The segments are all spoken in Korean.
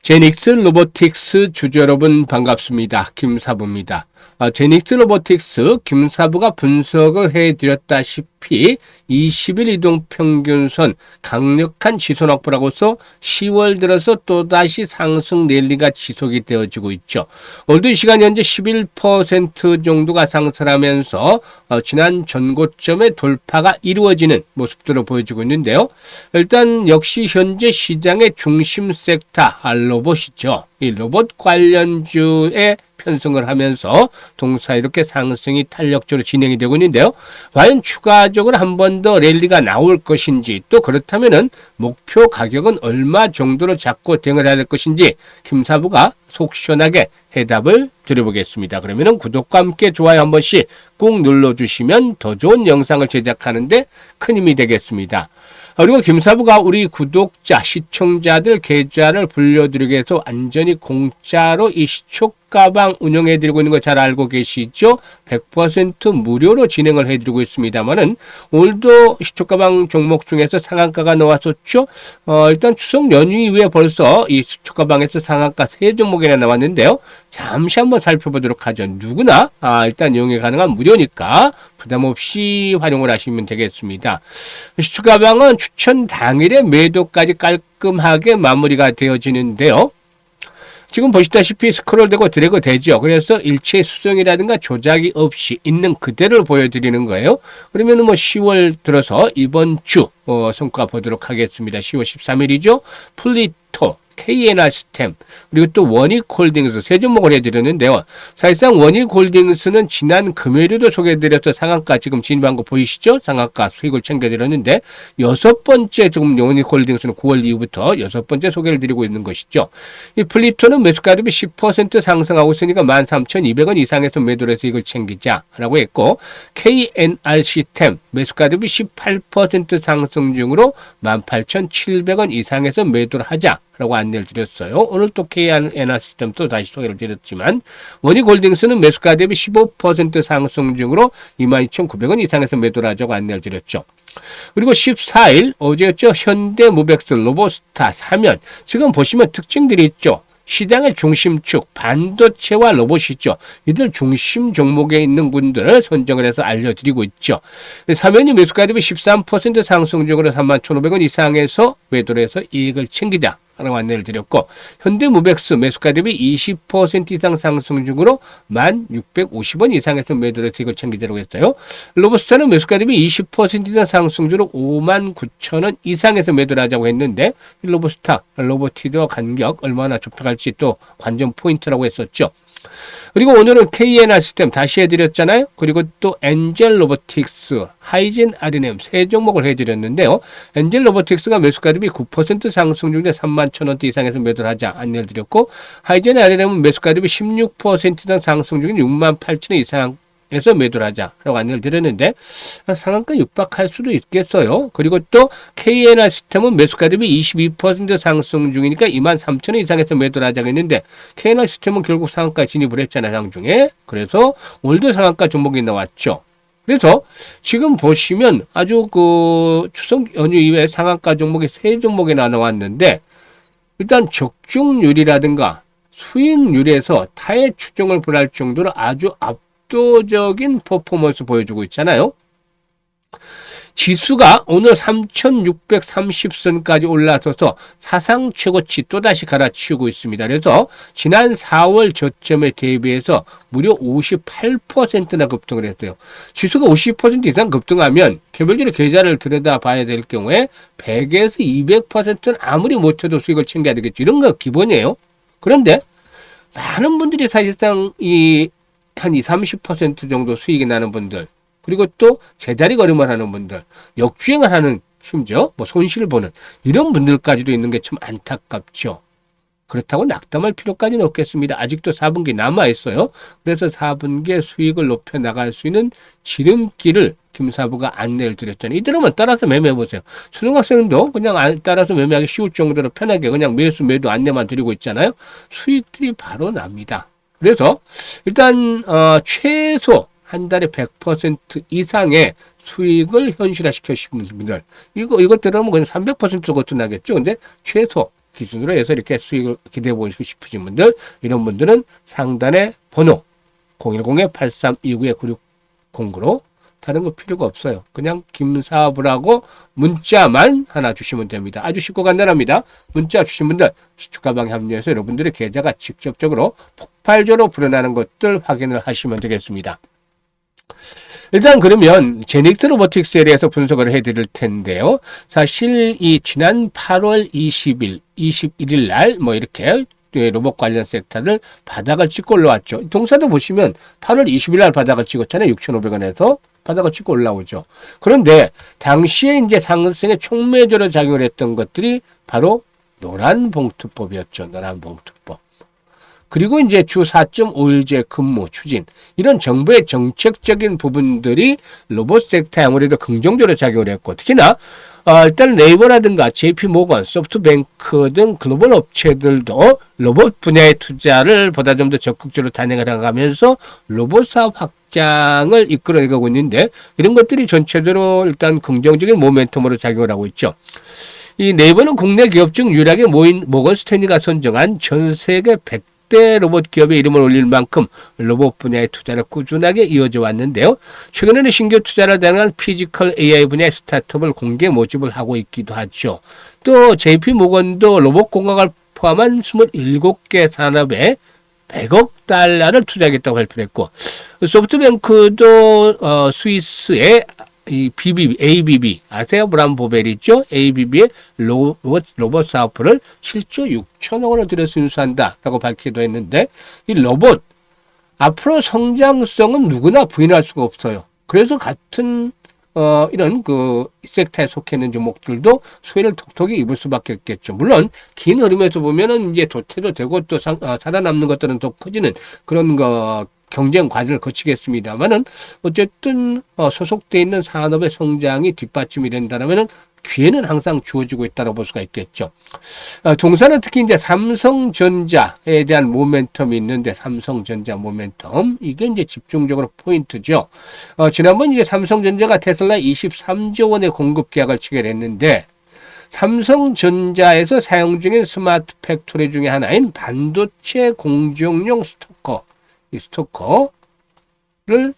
제닉스 로보틱스 주주 여러분 반갑습니다. 김사부입니다. 제닉스 로보틱스 김사부가 분석을 해드렸다시피 20일 이동평균선 강력한 지선 확보라고서 10월 들어서 또다시 상승 랠리가 지속이 되어지고 있죠. 오늘도 이 시간 현재 11% 정도가 상승하면서 지난 전고점의 돌파가 이루어지는 모습들을 보여주고 있는데요. 일단 역시 현재 시장의 중심 섹터 로봇이죠. 이 로봇 관련주에 편승을 하면서 동사 이렇게 상승이 탄력적으로 진행이 되고 있는데요. 과연 추가적으로 한 번 더 랠리가 나올 것인지, 또 그렇다면은 목표 가격은 얼마 정도로 잡고 대응을 해야 될 것인지 김사부가 속 시원하게 해답을 드려보겠습니다. 그러면은 구독과 함께 좋아요 한 번씩 꼭 눌러주시면 더 좋은 영상을 제작하는데 큰 힘이 되겠습니다. 그리고 김사부가 우리 구독자, 시청자들 계좌를 불려드리기 위해서 완전히 공짜로 이 시초가방 운영해드리고 있는 거 잘 알고 계시죠? 100% 무료로 진행을 해드리고 있습니다만은 오늘도 시초가방 종목 중에서 상한가가 나왔었죠? 일단 추석 연휴 이후에 벌써 이 시초가방에서 상한가 3종목이나 나왔는데요. 잠시 한번 살펴보도록 하죠. 누구나 일단 이용이 가능한 무료니까 부담 없이 활용을 하시면 되겠습니다. 시초가방은 추천 당일에 매도까지 깔끔하게 마무리가 되어지는데요. 지금 보시다시피 스크롤되고 드래그 되죠. 그래서 일체 수정이라든가 조작이 없이 있는 그대로를 보여드리는 거예요. 그러면 뭐 10월 들어서 이번 주 성과 보도록 하겠습니다. 10월 13일이죠. 플리토, KNR스템, 그리고 또 원익홀딩스 세 종목을 해드렸는데요. 사실상 원익홀딩스는 지난 금요일에도 소개해드려서 상한가 지금 진입한 거 보이시죠? 상한가 수익을 챙겨드렸는데 6번째 지금 원익홀딩스는 9월 이후부터 6번째 소개를 드리고 있는 것이죠. 이 플리토는 매수가율이 10% 상승하고 있으니까 13,200원 이상에서 매도를 해서 이걸 챙기자라고 했고, KNR시스템 매수가율이 18% 상승 중으로 18,700원 이상에서 매도를 하자 라고 안내를 드렸어요. 오늘 또 KNR 시스템 또 다시 소개를 드렸지만, 원익홀딩스는 매수가 대비 15% 상승 중으로 22,900원 이상에서 매도를 하자고 안내를 드렸죠. 그리고 14일 어제였죠. 현대모백스, 로보스타, 사면. 지금 보시면 특징들이 있죠. 시장의 중심축, 반도체와 로봇이죠. 이들 중심 종목에 있는 분들을 선정을 해서 알려드리고 있죠. 사면이 매수가 대비 13% 상승 중으로 31,500원 이상에서 매도를 해서 이익을 챙기자 라고 안내를 드렸고, 현대모백스 매수가 대비 20% 이상 상승 중으로 1,650원 이상에서 매도를 해서 이익을 챙기자고 했어요. 로보스타는 매수가 대비 20% 이상 상승 중으로 59,000원 이상에서 매도를 하자고 했는데, 로보스타, 로보티드와 간격 얼마나 좁혀갈지 또 관전 포인트라고 했었죠. 그리고 오늘은 KNR 시스템 다시 해드렸잖아요. 그리고 또 엔젤 로보틱스, 하이젠 RNM 세 종목을 해드렸는데요. 엔젤 로보틱스가 매수가 대비 9% 상승 중에 31,000원대 이상에서 매도를 하자 안내를 드렸고, 하이젠 RNM은 매수가 대비 16% 이상 상승 중인 68,000원 이상 에서 매도를 하자라고 안내를 드렸는데 상한가 육박할 수도 있겠어요. 그리고 또 KNR 시스템은 매수가 대비 22% 상승 중이니까 23,000원 이상에서 매도를 하자고 했는데, KNR 시스템은 결국 상한가에 진입을 했잖아요. 장중에. 그래서 오늘도 상한가 종목이 나왔죠. 그래서 지금 보시면 아주 그 추석 연휴 이후에 상한가 종목이 세 종목이나 나왔는데, 일단 적중률이라든가 수익률에서 타의 추종을 불할 정도로 아주 압도적인 퍼포먼스 보여주고 있잖아요. 지수가 오늘 3,630선까지 올라서서 사상 최고치 또다시 갈아치우고 있습니다. 그래서 지난 4월 저점에 대비해서 무려 58%나 급등을 했어요. 지수가 50% 이상 급등하면 개별적으로 계좌를 들여다봐야 될 경우에 100에서 200%는 아무리 못해도 수익을 챙겨야 되겠죠. 이런 거 기본이에요. 그런데 많은 분들이 사실상 한 20, 30% 정도 수익이 나는 분들, 그리고 또 제자리 걸음을 하는 분들, 역주행을 하는, 심지어 뭐 손실을 보는 이런 분들까지도 있는 게 참 안타깝죠. 그렇다고 낙담할 필요까지는 없겠습니다. 아직도 4분기 남아있어요. 그래서 4분기에 수익을 높여 나갈 수 있는 지름길을 김사부가 안내를 드렸잖아요. 이들은 따라서 매매해보세요. 초등학생도 그냥 따라서 매매하기 쉬울 정도로 편하게 그냥 매도 안내만 드리고 있잖아요. 수익들이 바로 납니다. 그래서 일단 최소 한 달에 100% 이상의 수익을 현실화시켜 싶은 분들, 이것 들어오면 그냥 300% 것도 나겠죠. 근데 최소 기준으로 해서 이렇게 수익을 기대해 보시고 싶으신 분들, 이런 분들은 상단의 번호 010-8329-9609로 다른 거 필요가 없어요. 그냥 김사부라고 문자만 하나 주시면 됩니다. 아주 쉽고 간단합니다. 문자 주신 분들 주가방에 합류해서 여러분들의 계좌가 직접적으로 폭발적으로 불어나는 것들 확인을 하시면 되겠습니다. 일단 그러면 제닉스 로보틱스에 대해서 분석을 해드릴 텐데요. 사실 이 지난 8월 21일 날 뭐 이렇게 로봇 관련 섹터를 바닥을 찍고 올라왔죠. 동사도 보시면 8월 20일 날 바닥을 찍었잖아요. 6,500원에서 바닥을 찍고 올라오죠. 그런데 당시에 이제 상승의 촉매제로 작용을 했던 것들이 바로 노란 봉투법이었죠. 노란 봉투법. 그리고 이제 주 4.5일제 근무 추진, 이런 정부의 정책적인 부분들이 로봇 섹터에 아무래도 긍정적으로 작용을 했고, 특히나 일단 네이버라든가 JP모건, 소프트뱅크 등 글로벌 업체들도 로봇 분야의 투자를 보다 좀 더 적극적으로 단행을 해가면서 로봇 사업 확장을 이끌어내고 있는데, 이런 것들이 전체적으로 일단 긍정적인 모멘텀으로 작용을 하고 있죠. 이 네이버는 국내 기업 중 유일하게 모건 스탠리가 선정한 전 세계 100대 로봇 기업의 이름을 올릴 만큼 로봇 분야의 투자를 꾸준하게 이어져 왔는데요. 최근에는 신규 투자를 단행한 피지컬 AI 분야의 스타트업을 공개 모집을 하고 있기도 하죠. 또 JP모건도 로봇 공학을 포함한 27개 산업에 100억 달러를 투자하겠다고 발표를 했고, 소프트뱅크도 스위스의 이 ABB, 아세요? 브람 보벨 있죠? ABB의 로봇 사업부를 7조 6천억 원을 들여 인수한다라고 밝히기도 했는데, 이 로봇 앞으로 성장성은 누구나 부인할 수가 없어요. 그래서 같은 이런 그 섹터에 속해 있는 종목들도 수혜를 톡톡히 입을 수밖에 없겠죠. 물론 긴 흐름에서 보면은 이제 도태도 되고 또 살아남는 것들은 더 커지는 그런 경쟁 과정을 거치겠습니다만은, 어쨌든 소속돼 있는 산업의 성장이 뒷받침이 된다면은 기회는 항상 주어지고 있다고 볼 수가 있겠죠. 동사는 특히 이제 삼성전자에 대한 모멘텀이 있는데, 삼성전자 모멘텀, 이게 이제 집중적으로 포인트죠. 지난번 이제 삼성전자가 테슬라 23조 원의 공급 계약을 체결했는데, 삼성전자에서 사용 중인 스마트 팩토리 중에 하나인 반도체 공정용 이 스토커를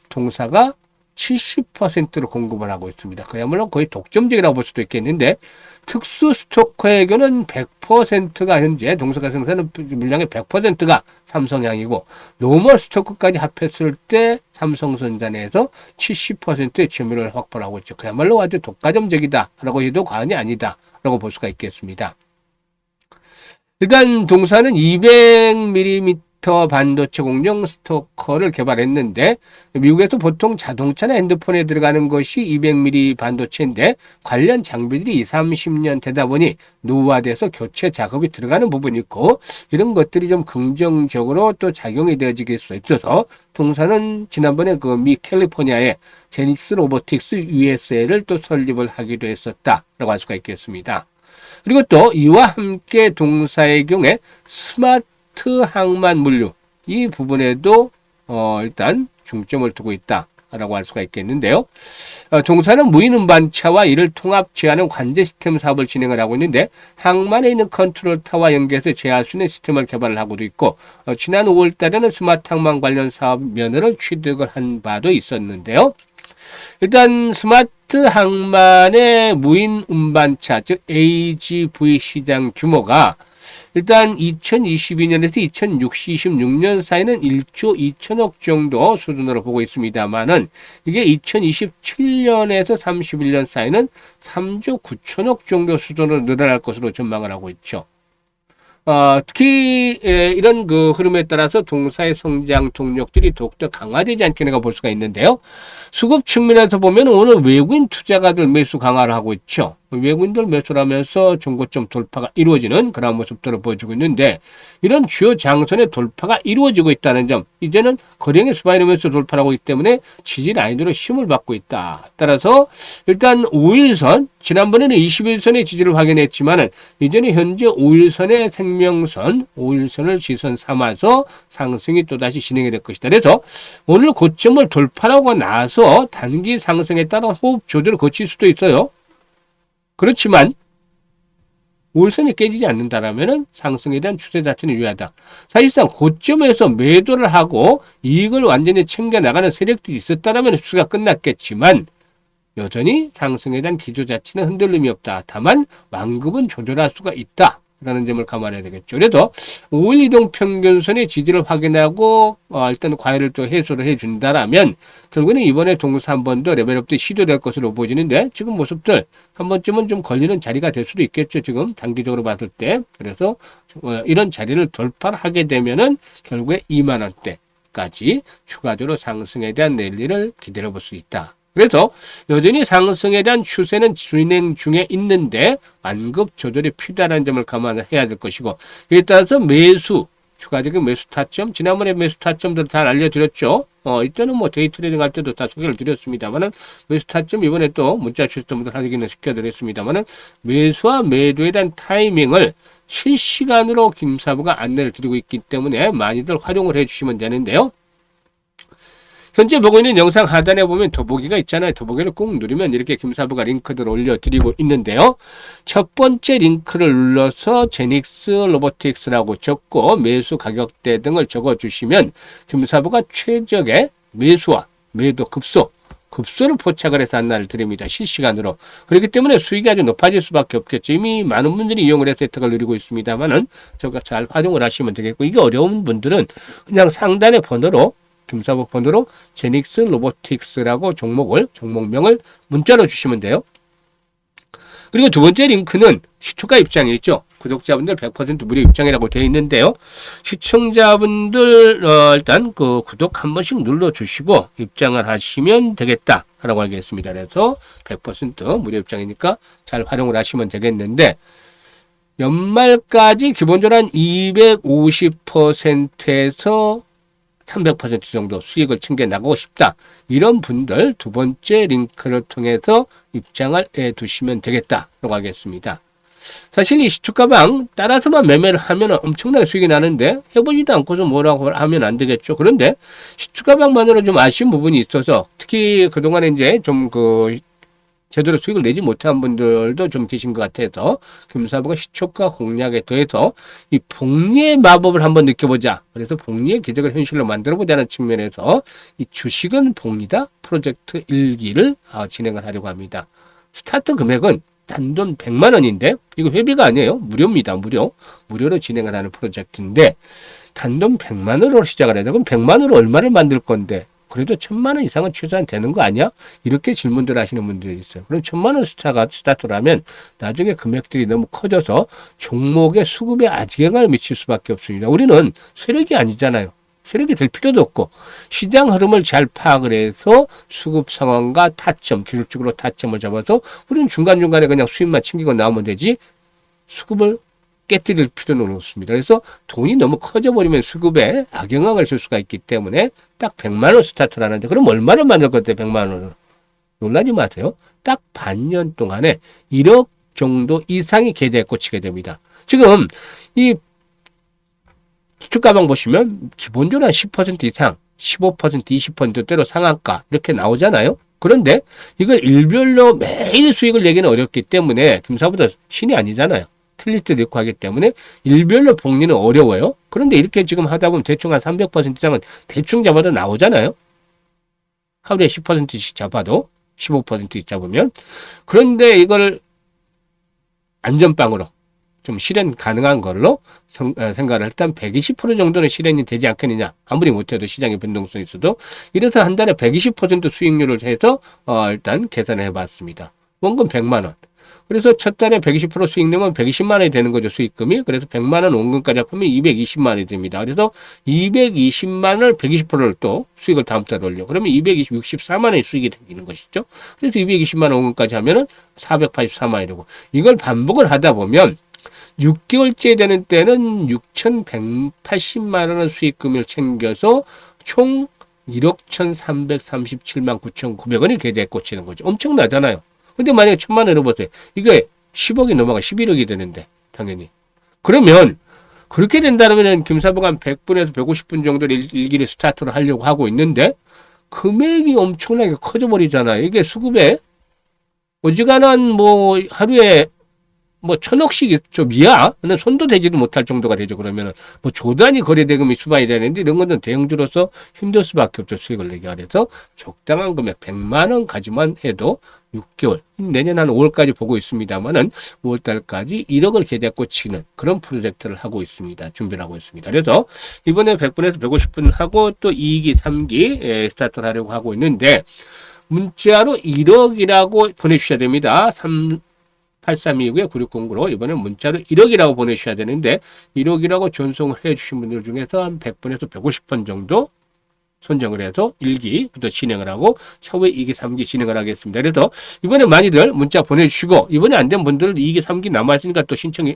동사가 70%로 공급을 하고 있습니다. 그야말로 거의 독점적이라고 볼 수도 있겠는데, 특수 스토커의 경우는 100%가 현재 동사가 생산하는 물량의 100%가 삼성향이고, 노멀 스토커까지 합했을 때 삼성전자 내에서 70%의 점유율을 확보를 하고 있죠. 그야말로 아주 독과점적이다라고 해도 과언이 아니다라고 볼 수가 있겠습니다. 일단 동사는 200mm 반도체 공정 스토커를 개발했는데, 미국에서 보통 자동차나 핸드폰에 들어가는 것이 200mm 반도체인데, 관련 장비들이 20, 30년 되다 보니 노후화돼서 교체 작업이 들어가는 부분이 있고, 이런 것들이 좀 긍정적으로 또 작용이 되어지게 수 있어서 동사는 지난번에 그 미 캘리포니아에 제닉스 로보틱스 USA를 또 설립을 하기도 했었다라고 할 수가 있겠습니다. 그리고 또 이와 함께 동사의 경우에 스마트 항만 물류, 이 부분에도 일단 중점을 두고 있다라고 할 수가 있겠는데요. 동사는 무인 운반차와 이를 통합 제어하는 관제 시스템 사업을 진행을 하고 있는데, 항만에 있는 컨트롤 타워와 연계해서 제어할 수 있는 시스템을 개발을 하고도 있고, 지난 5월 달에는 스마트 항만 관련 사업 면허를 취득을 한 바도 있었는데요. 일단 스마트 항만의 무인 운반차, 즉 AGV 시장 규모가 일단 2022년에서 2026년 사이는 1조 2천억 정도 수준으로 보고 있습니다만은, 이게 2027년에서 31년 사이는 3조 9천억 정도 수준으로 늘어날 것으로 전망을 하고 있죠. 특히 이런 그 흐름에 따라서 동사의 성장 동력들이 더욱더 강화되지 않겠는가 볼 수가 있는데요. 수급 측면에서 보면 오늘 외국인 투자가들 매수 강화를 하고 있죠. 외국인들 매수를 하면서 전고점 돌파가 이루어지는 그런 모습들을 보여주고 있는데, 이런 주요 장선의 돌파가 이루어지고 있다는 점, 이제는 거래량의 수반이면서 돌파를 하고 있기 때문에 지지 라인으로 힘을 받고 있다. 따라서 일단 5일선, 지난번에는 21선의 지지를 확인했지만은 이제는 현재 5일선의 생명선, 5일선을 지선 삼아서 상승이 또다시 진행이 될 것이다. 그래서 오늘 고점을 돌파하고 나서 단기 상승에 따라 호흡 조절을 거칠 수도 있어요. 그렇지만 5일선이 깨지지 않는다라면은 상승에 대한 추세 자체는 유효하다. 사실상 고점에서 매도를 하고 이익을 완전히 챙겨 나가는 세력들이 있었다라면 수가 끝났겠지만 여전히 상승에 대한 기조 자체는 흔들림이 없다. 다만 완급은 조절할 수가 있다. 라는 점을 감안해야 되겠죠. 그래도 5일 이동 평균선의 지지를 확인하고 일단 과열을 또 해소를 해준다라면 결국에는 이번에 동사 한 번 더 레벨업 때 시도될 것으로 보여지는데 지금 모습들 한 번쯤은 좀 걸리는 자리가 될 수도 있겠죠. 지금 단기적으로 봤을 때. 그래서 이런 자리를 돌파를 하게 되면은 결국에 2만 원대까지 추가적으로 상승에 대한 랠리를 기다려 볼 수 있다. 그래서 여전히 상승에 대한 추세는 진행 중에 있는데 완급 조절이 필요하다는 점을 감안해야 될 것이고, 이에 따라서 매수, 추가적인 매수 타점, 지난번에 매수 타점도 잘 알려드렸죠. 이때는 뭐 데이 트레이딩 할 때도 다 소개를 드렸습니다만은 매수 타점 이번에 또 문자 출석분들 확인을 시켜드렸습니다만은 매수와 매도에 대한 타이밍을 실시간으로 김사부가 안내를 드리고 있기 때문에 많이들 활용을 해주시면 되는데요. 현재 보고 있는 영상 하단에 보면 더보기가 있잖아요. 더보기를 꾹 누르면 이렇게 김사부가 링크들을 올려드리고 있는데요. 첫 번째 링크를 눌러서 제닉스 로보틱스라고 적고 매수 가격대 등을 적어주시면 김사부가 최적의 매수와 매도 급소를 포착을 해서 안내를 드립니다. 실시간으로. 그렇기 때문에 수익이 아주 높아질 수밖에 없겠죠. 이미 많은 분들이 이용을 해서 혜택을 누리고 있습니다만은 저가 잘 활용을 하시면 되겠고, 이게 어려운 분들은 그냥 상단의 번호로 김사부 번호로 제닉스 로보틱스라고 종목명을 문자로 주시면 돼요. 그리고 두 번째 링크는 시초가 입장에 있죠. 구독자분들 100% 무료 입장이라고 되어 있는데요. 시청자분들 일단 그 구독 한 번씩 눌러주시고 입장을 하시면 되겠다라고 알겠습니다. 그래서 100% 무료 입장이니까 잘 활용을 하시면 되겠는데, 연말까지 기본적으로 한 250%에서 300% 정도 수익을 챙겨 나가고 싶다. 이런 분들 두 번째 링크를 통해서 입장을 해 두시면 되겠다라고 하겠습니다. 사실 이 시초가방 따라서만 매매를 하면 엄청나게 수익이 나는데 해보지도 않고서 뭐라고 하면 안 되겠죠. 그런데 시초가방만으로 좀 아쉬운 부분이 있어서 특히 그동안에 이제 좀 제대로 수익을 내지 못한 분들도 좀 계신 것 같아서 김사부가 시초가 공략에 더해서 이 복리의 마법을 한번 느껴보자. 그래서 복리의 기적을 현실로 만들어보자는 측면에서 이 주식은 복리다 프로젝트 1기를 진행을 하려고 합니다. 스타트 금액은 단돈 100만 원인데 이거 회비가 아니에요. 무료입니다. 무료로 진행을 하는 프로젝트인데 단돈 100만 원으로 시작을 해야 돼. 그럼 100만 원으로 얼마를 만들 건데? 그래도 1000만 원 이상은 최소한 되는 거 아니야? 이렇게 질문들 하시는 분들이 있어요. 그럼 1000만 원 스타트라면 나중에 금액들이 너무 커져서 종목의 수급에 악영향을 미칠 수밖에 없습니다. 우리는 세력이 아니잖아요. 세력이 될 필요도 없고 시장 흐름을 잘 파악을 해서 수급 상황과 타점, 기술적으로 타점을 잡아서 우리는 중간중간에 그냥 수익만 챙기고 나오면 되지 수급을 깨뜨릴 필요는 없습니다. 그래서 돈이 너무 커져버리면 수급에 악영향을 줄 수가 있기 때문에 딱 100만 원 스타트를 하는데 그럼 얼마를 만들 건데 100만 원을. 놀라지 마세요. 딱 반년 동안에 1억 정도 이상이 계좌에 꽂히게 됩니다. 지금 이 주가방 보시면 기본적으로 한 10% 이상, 15%, 20%대로 상한가 이렇게 나오잖아요. 그런데 이걸 일별로 매일 수익을 내기는 어렵기 때문에 김사부도 신이 아니잖아요. 틀릴 때도 있고 하기 때문에 일별로 복리는 어려워요. 그런데 이렇게 지금 하다 보면 대충 한 300% 이상은 대충 잡아도 나오잖아요. 하루에 10%씩 잡아도 15%씩 잡으면. 그런데 이걸 안전빵으로 좀 실현 가능한 걸로 생각을 일단 120% 정도는 실현이 되지 않겠느냐. 아무리 못해도 시장의 변동성이 있어도. 이래서 한 달에 120% 수익률을 해서 일단 계산을 해봤습니다. 원금 100만 원. 그래서 첫 달에 120% 수익 내면 120만 원이 되는 거죠, 수익금이. 그래서 100만 원 원금까지 합하면 220만 원이 됩니다. 그래서 220만 원을 120%를 또 수익을 다음 달에 올려. 그러면 264만 원의 수익이 생기는 것이죠. 그래서 220만 원 원금까지 하면은 484만 원이 되고. 이걸 반복을 하다 보면 6개월째 되는 때는 6,180만 원의 수익금을 챙겨서 총 1억 1,337만 9,900원이 계좌에 꽂히는 거죠. 엄청나잖아요. 근데 만약에 1000만 원을 보세요. 이게 10억이 넘어가 11억이 되는데, 당연히. 그러면, 그렇게 된다면 김사부가 한 100분에서 150분 정도를 일기를 스타트를 하려고 하고 있는데, 금액이 엄청나게 커져버리잖아요. 이게 수급에, 어지간한 하루에 뭐 1,000억씩 좀 이하, 손도 대지도 못할 정도가 되죠. 그러면은 뭐 조단위 거래대금이 수반이 되는데 이런 것은 대형주로서 힘들 수밖에 없죠. 수익을 내기 위해서 적당한 금액 100만 원까지만 해도 6개월, 내년 한 5월까지 보고 있습니다만은 5월달까지 1억을 계좌 치는 그런 프로젝트를 하고 있습니다. 준비를 하고 있습니다. 그래서 이번에 100분에서 150분 하고 또 2기, 3기 스타트를 하려고 하고 있는데 문자로 1억이라고 보내주셔야 됩니다. 8329에 9609로 이번에 문자로 1억이라고 보내주셔야 되는데 1억이라고 전송을 해주신 분들 중에서 한 100분에서 150분 정도 선정을 해서 1기부터 진행을 하고 차후에 2기, 3기 진행을 하겠습니다. 그래서 이번에 많이들 문자 보내주시고 이번에 안 된 분들은 2기, 3기 남아있으니까 또 신청이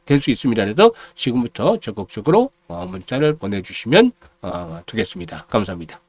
될 수 있습니다. 그래서 지금부터 적극적으로 문자를 보내주시면 되겠습니다. 감사합니다.